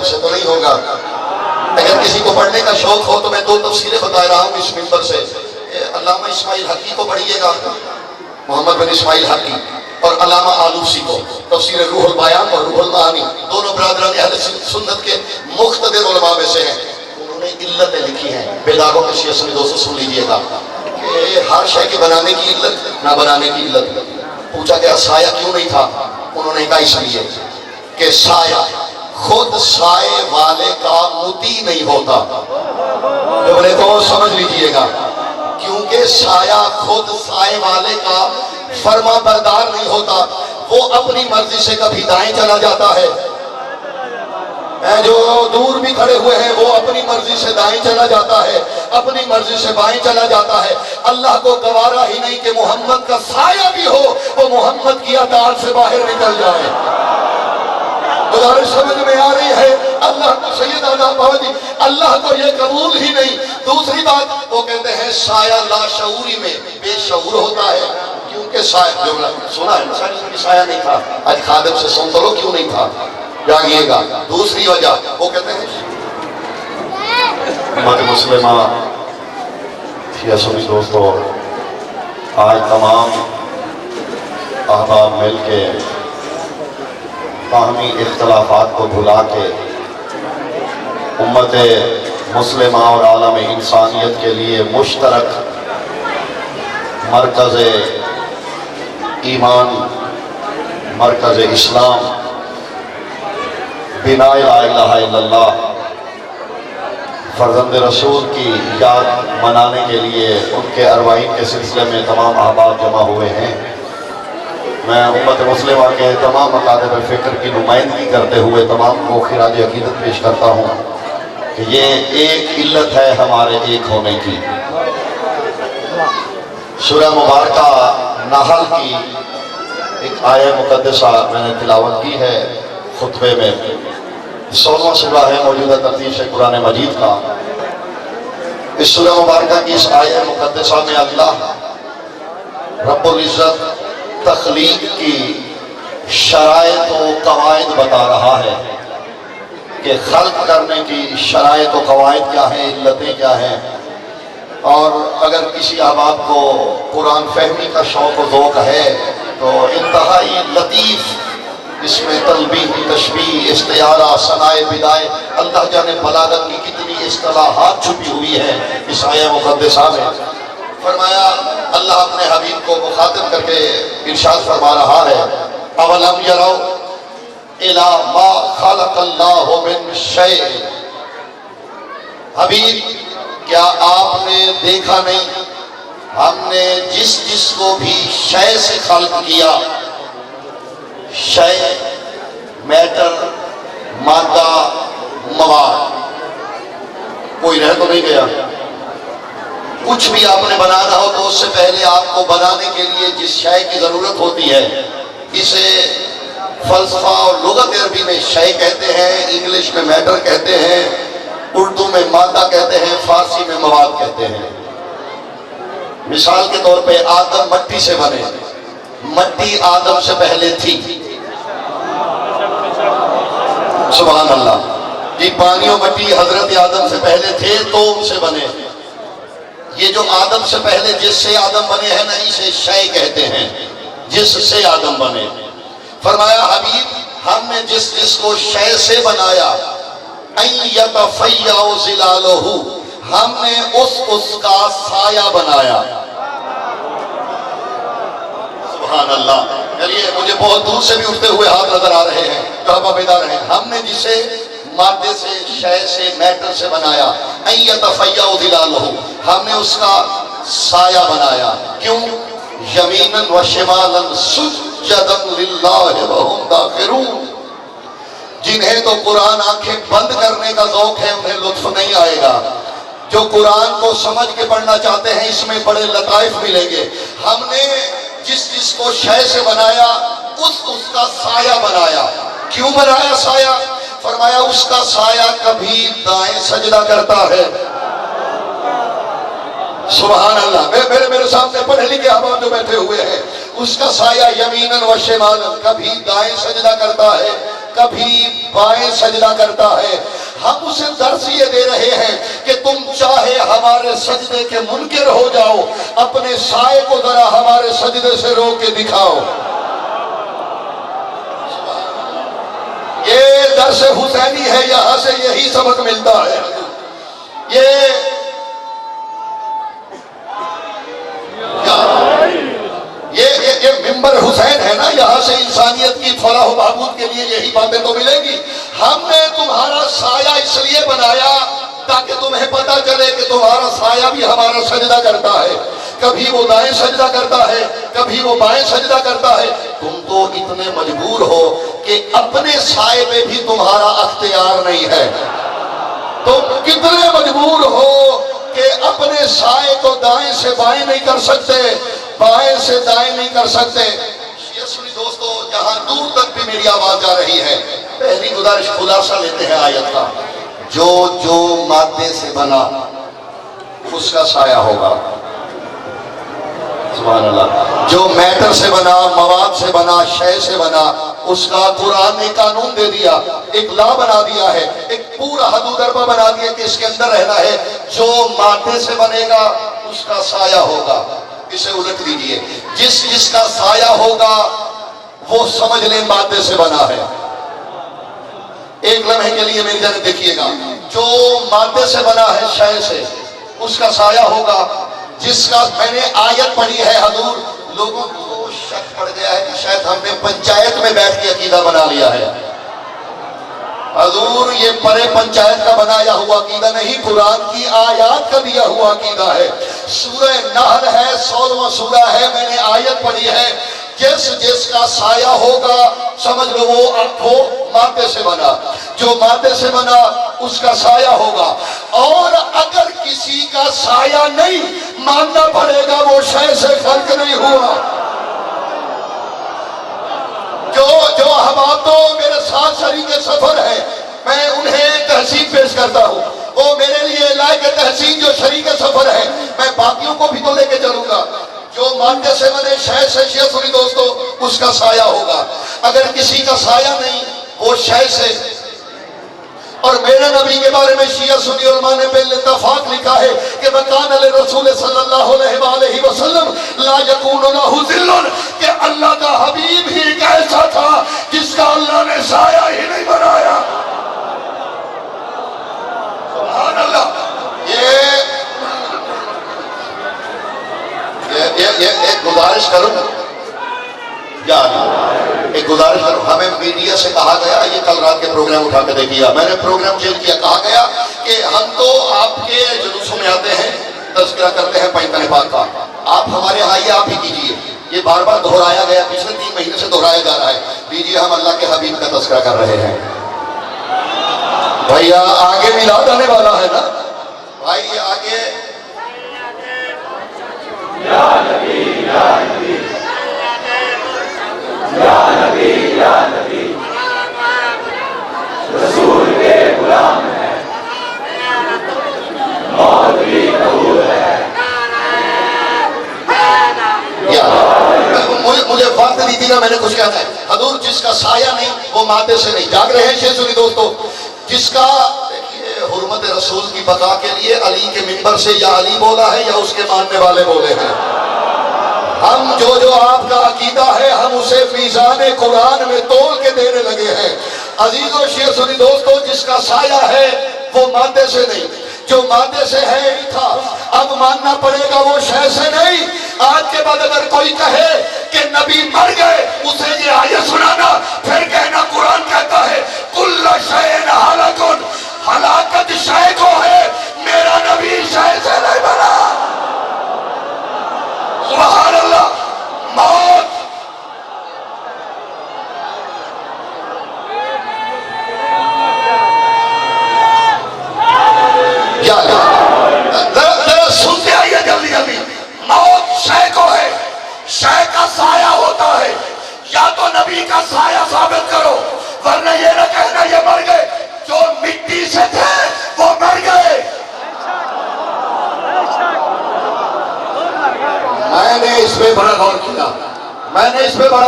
اسے تو نہیں ہوگا۔ اگر کسی کو پڑھنے کا شوق ہو تو میں 2 تفسیریں بتا رہا ہوں اس منبر سے۔ علامہ اسماعیل حقی کو پڑھیے گا، محمد بن اسماعیل حقی، اور علامہ آلوسی کو تفسیر روح البیان اور روح المعانی، دونوں برادران اہل سنت کے مقتدر علماء میں سے ہیں۔ انہوں نے علتیں لکھی ہیں، بیداروں کے شیعہ سنی دوستوں سن لیجئے گا کہ ہر شے کے بنانے کی علت، نہ بنانے کی علت۔ پوچھا گیا سایہ کیوں نہیں تھا؟ انہوں نے کہا اس لیے کہ سایہ خود سائے والے کا مطیع نہیں ہوتا۔ بولے تو سمجھ لیجئے گا، کیونکہ سایہ خود سائے والے کا فرما بردار نہیں ہوتا، وہ اپنی مرضی سے کبھی دائیں چلا جاتا ہے، جو دور بھی کھڑے ہوئے ہیں وہ اپنی مرضی سے دائیں چلا جاتا ہے، اپنی مرضی سے بائیں چلا جاتا ہے۔ اللہ کو گوارا ہی نہیں کہ محمد کا سایہ بھی ہو وہ محمد کی اطاعت سے باہر نکل جائے۔ گزارش سمجھ میں آ رہی ہے؟ اللہ کو سید جی اللہ کو یہ قبول ہی نہیں۔ دوسری بات وہ کہتے ہیں سایہ لاشعوری میں بے شعور ہوتا ہے، کیونکہ سایہ جو سنا ہے سایہ نہیں تھا، آج خادم سے سن تو لو کیوں نہیں تھا، جانیے گا۔ دوسری وجہ وہ کہتے ہیں امت مسلمہ شیعہ سنی دوستو، آج تمام احباب مل کے باہمی اختلافات کو بھلا کے امت مسلمہ اور عالم انسانیت کے لیے مشترک مرکز ایمان، مرکز اسلام، بنا لا الہ الا اللہ، فرزند رسول کی یاد منانے کے لیے ان کے ارواحین کے سلسلے میں تمام احباب جمع ہوئے ہیں۔ میں امت مسلمہ کے تمام مکاتب فکر کی نمائندگی کرتے ہوئے تمام کو خراج عقیدت پیش کرتا ہوں کہ یہ ایک علت ہے ہمارے ایک ہونے کی۔ سورہ مبارکہ نحل کی ایک آیہ مقدسہ میں نے تلاوت کی ہے خطبے میں، 16واں سورہ ہے موجودہ ترتیب سے قرآن مجید کا۔ اس سورہ مبارکہ کی اس آیہ مقدسہ میں اللہ رب العزت تخلیق کی شرائط و قواعد بتا رہا ہے کہ خلق کرنے کی شرائط و قواعد کیا ہیں، علتیں کیا ہیں۔ اور اگر کسی احباب کو قرآن فہمی کا شوق و ذوق ہے تو انتہائی لطیف اس میں تلبیح، تشبیہ، استعارہ، ثنائے، بدائے، اللہ جانے بلاغت کی کتنی اصطلاحات چھپی ہوئی ہیں اس آیہ مقدسہ میں۔ فرمایا اللہ اپنے حبیب کو مخاطب کر کے ارشاد فرما رہا ہے اولم یروا الی ما خلق اللہ من شیء، حبیب کیا آپ نے دیکھا نہیں ہم نے جس کو بھی شے سے خلق کیا، شے میٹر، مادہ، مواد، کوئی رہ تو نہیں گیا؟ کچھ بھی آپ نے بنانا ہو تو اس سے پہلے آپ کو بنانے کے لیے جس شے کی ضرورت ہوتی ہے، اسے فلسفہ اور لغت عربی میں شے کہتے ہیں، انگلش میں میٹر کہتے ہیں، اردو میں مادہ کہتے ہیں، فارسی میں مواد کہتے ہیں۔ مثال کے طور پہ آدم مٹی سے بنے، مٹی آدم سے پہلے تھی، سبحان اللہ جی، پانی و مٹی حضرت آدم سے پہلے تھے تو ان سے بنے۔ یہ جو آدم سے پہلے جس سے آدم بنے ہیں نا، اسے شے کہتے ہیں، جس سے آدم بنے۔ فرمایا حبیب ہم نے جس کو شے سے بنایا، ان یتفیع ظلالہ، ہم نے اس کا سایہ بنایا۔ سبحان اللہ، چلیے مجھے بہت دور سے بھی اٹھتے ہوئے ہاتھ نظر آ رہے ہیں، کعبہ بیدار ہیں۔ ہم نے جسے مادے سے، شے سے، میٹر سے بنایا، ان یتفیع ظلالہ، ہم نے اس کا سایہ بنایا۔ کیوں؟ یمینا و شمالا سجدا للہ وہم داخرون، جنہیں تو قرآن آنکھیں بند کرنے کا ذوق ہے انہیں لطف نہیں آئے گا، جو قرآن کو سمجھ کے پڑھنا چاہتے ہیں اس میں بڑے لطائف ملیں گے۔ ہم نے جس کو شے سے بنایا اس کا سایہ بنایا۔ کیوں بنایا سایہ؟ فرمایا اس کا سایہ کبھی دائیں سجدہ کرتا ہے، سبحان اللہ، میرے سامنے پڑھے لکھے احباب جو بیٹھے ہوئے ہیں، اس کا سایہ یمیناً و شمالاً کبھی دائیں سجدہ کرتا ہے، کبھی بائیں سجدہ کرتا ہے. ہم اسے درس یہ دے رہے ہیں کہ تم چاہے ہمارے سجدے کے منکر ہو جاؤ، اپنے سائے کو ذرا ہمارے سجدے سے روک کے دکھاؤ. یہ درس حسینی ہے، یہاں سے یہی سبق ملتا ہے. یہ ممبر حسین ہے نا، یہاں سے انسانیت کی فلاح و بہبود کے لیے یہی باتیں تو ملیں گی. ہم نے تمہارا سایہ اس لیے بنایا تاکہ تمہیں پتہ چلے کہ تمہارا سایہ بھی ہمارا سجدہ کرتا ہے. کبھی وہ دائیں سجدہ کرتا ہے، کبھی وہ بائیں سجدہ کرتا ہے. تم تو اتنے مجبور ہو کہ اپنے سائے پہ بھی تمہارا اختیار نہیں ہے. تم کتنے مجبور ہو کہ اپنے سائے کو دائیں سے بائیں نہیں کر سکتے، بائیں سے دائیں نہیں کر سکتے. سنی دوستو، جہاں دور تک بھی میری آواز جا رہی ہے، پہلی گزارش خلاصہ لیتے ہیں آیت کا. جو مادے سے بنا اس کا سایہ ہوگا. سبحان اللہ. جو میٹر سے بنا، مواد سے بنا، شے سے بنا، اس کا قرآن نے قانون دے دیا، ایک لا بنا دیا ہے، ایک پورا حدود اربہ بنا دیا کہ اس کے اندر رہنا ہے. جو مادے سے بنے گا اس کا سایہ ہوگا. اسے الٹ دیجئے، جس کا سایہ ہوگا وہ سمجھ لیں مادے سے بنا ہے. ایک لمحے کے لیے میری جانب دیکھیے گا. جو مادے سے بنا ہے، شے سے، اس کا سایہ ہوگا. جس کا میں نے آیت پڑھی ہے، حضور لوگوں کو شک پڑ گیا ہے کہ شاید ہم نے پنچایت میں بیٹھ کے عقیدہ بنا لیا ہے. حضور یہ پرے پنچایت کا بنایا ہوا عقیدہ نہیں، قرآن کی آیات کا دیا ہوا عقیدہ ہے. سورہ نحل ہے، 16واں سورہ ہے، میں نے آیت پڑھی ہے. جس کا سایہ ہوگا سمجھ لو وہ مادے سے بنا. جو مادے سے بنا اس کا سایہ ہوگا. اور اگر کسی کا سایہ نہیں، ماننا پڑے گا وہ شے سے فرق نہیں ہوا. جو احباب تو میرے ساتھ شریک سفر ہے، میں انہیں تحسین پیش کرتا ہوں. وہ میرے لیے لائق تحسین جو شریک سفر ہے، میں باقیوں کو بھی تو لے کے چلوں گا. جو مادے سے بنے شے سے، شیعہ سنی دوستو، اس کا سایہ ہوگا. اگر کسی کا سایہ نہیں، وہ شے سے. اور میرے نبی کے بارے میں شیعہ سنی علماء نے بال اتفاق لکھا ہے کہ وَكَانَ لِلرَّسُولِ صلی اللہ علیہ وآلہ وسلم لا يَكُونُ لَهُ ذِلٌّ، کہ اللہ کا حبیب ہی ایک ایسا تھا جس کا اللہ نے سایہ ہی نہیں بنایا. سبحان اللہ. یہ ایک گزارش کروں، ایک گزارش کروں. ہمیں میڈیا سے کہا گیا، یہ کل رات کے پروگرام اٹھا کے دیکھیا، میں نے پروگرام چینج کیا. کہا گیا کہ ہم تو آپ کے جلوسوں میں آتے ہیں، تذکرہ کرتے ہیں پیغمبر پاک کا، آپ ہمارے آئیے، آپ ہی کیجئے. یہ بار بار دہرایا گیا، پچھلے 3 مہینے سے دہرایا جا رہا ہے. لیجئے ہم اللہ کے حبیب کا تذکرہ کر رہے ہیں. بھائی آگے میلاد آنے والا ہے نا بھائی، آگے یا نبی یا نبی یا نبی یا نبی رسول کے غلام ہے، موت بھی قبول ہے. مجھے وقت دی تھی نا، میں نے کچھ کہنا ہے. حضور جس کا سایہ نہیں وہ مادے سے نہیں. جاگ رہے ہیں شیعہ سنی دوستو. جس کا حرمت رسول کی بقا کے لیے علی کے منبر سے یا علی بولا ہے یا اس کے ماننے والے بولے ہیں. ہم جو آپ کا عقیدہ ہے ہم اسے میزان قرآن میں تول کے دینے لگے ہیں. عزیزو شیعہ سنی دوستو، جس کا سایہ ہے وہ مادے سے نہیں. جو مادے سے ہے ہی تھا، اب ماننا پڑے گا وہ شے سے نہیں. آج کے بعد اگر کوئی کہے کہ نبی مر گئے، اسے یہ آیت سنانا، پھر کہنا قرآن کہتا ہے کل شیء ہلاک، ہلاکت شے کو ہے، میرا نبی شے سے نہیں بنا. سبحان اللہ. موت ذرا سنتے آئیے جلدی جلدی. موت شے کو ہے، شے کا سایہ ہوتا ہے. یا تو نبی کا سایہ ثابت کرو، ورنہ یہ نہ کہنا یہ مر گئے. جو مٹی سے تھے وہ مر گئے. میں نے اس پہ بڑا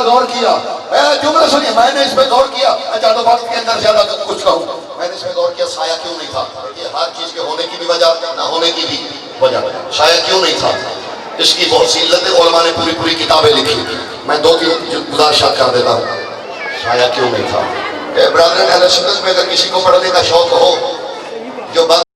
غور کیا، جملہ سنیے، میں نے اس پہ غور کیا، میں چاہتا ہوں وقت کے اندر زیادہ کچھ کہوں، میں نے اس پہ غور کیا سایہ کیوں نہیں تھا؟ یہ ہر چیز کے ہونے کی بھی وجہ، نہ ہونے کی بھی وجہ، سایہ کیوں نہیں تھا؟ اس کی بہت سی علتیں علماء نے پوری کتابیں لکھی، میں دو تین گزارشات کر دیتا ہوں۔ سایہ کیوں نہیں تھا؟ برادران اہل سنت میں اگر کسی کو پڑھنے کا شوق ہو، جو بات